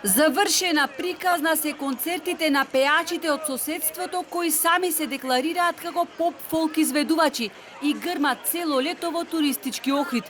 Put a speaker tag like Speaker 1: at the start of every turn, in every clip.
Speaker 1: Завршена приказна се концертите на пеачите од соседството кои сами се декларираат како поп-фолк изведувачи и грмат цело лето во туристички Охрид.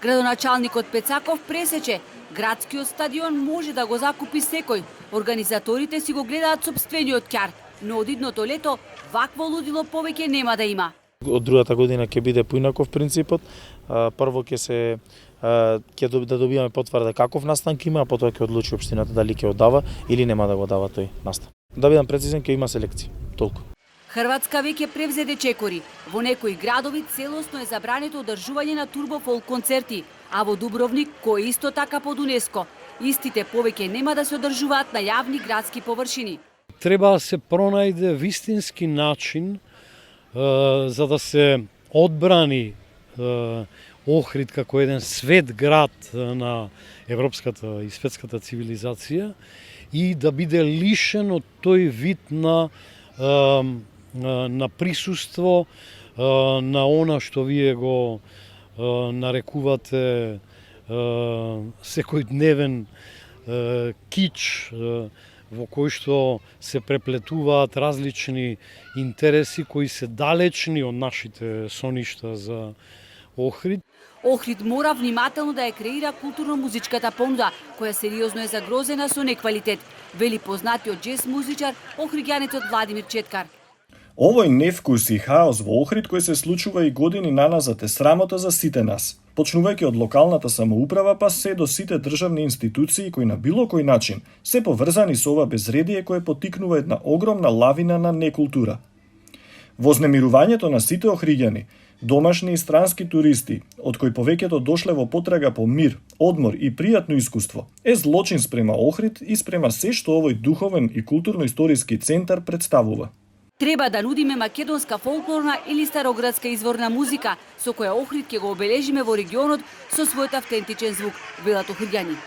Speaker 1: Градоначалникот Пецаков пресече, градскиот стадион може да го закупи секој. Организаторите си го гледаат сопствениот ќар, но од идното лето вакво лудило повеќе нема да има.
Speaker 2: Од другата година ќе биде поинаков принципот. Прво ќе да добиваме потврда каков настан ќе има, а потоа ќе одлучи општината дали ќе оддава или нема да го дава тој настан. Да бидам прецизен, ќе има селекција. Толку.
Speaker 1: Хрватска веќе превзеде чекори. Во некои градови целосно е забрането одржување на турбофолк концерти, а во Дубровник, кој исто така под УНЕСКО, истите повеќе нема да се одржуваат на јавни градски површини.
Speaker 3: Треба да се пронајде вистински начин за да се одбрани Охрид како еден свет град на европската и светската цивилизација и да биде лишен од тој вид на присуство на она што вие го нарекувате секојдневен кич во кој што се преплетуваат различни интереси кои се далечни од нашите соништа за Охрид.
Speaker 1: Охрид мора внимателно да ја креира културно-музичката понуда, која сериозно е загрозена со неквалитет, вели познатиот џез музичар охриѓанецот Владимир Четкар.
Speaker 4: Овој невкус и хаос во Охрид кој се случува и години наназад е срамота за сите нас. Почнувајќи од локалната самоуправа па се до сите државни институции кои на било кој начин се поврзани со ова безредие кое потикнува една огромна лавина на некултура. Вознемирувањето на сите охриѓани, домашни и странски туристи, од кои повеќето дошле во потрага по мир, одмор и пријатно искуство, е злочин спрема Охрид и спрема се што овој духовен и културно-историски центар представува.
Speaker 1: Треба да нудиме македонска фолклорна или староградска изворна музика, со која Охрид ќе го обележиме во регионот со својот автентичен звук, велат охриѓани.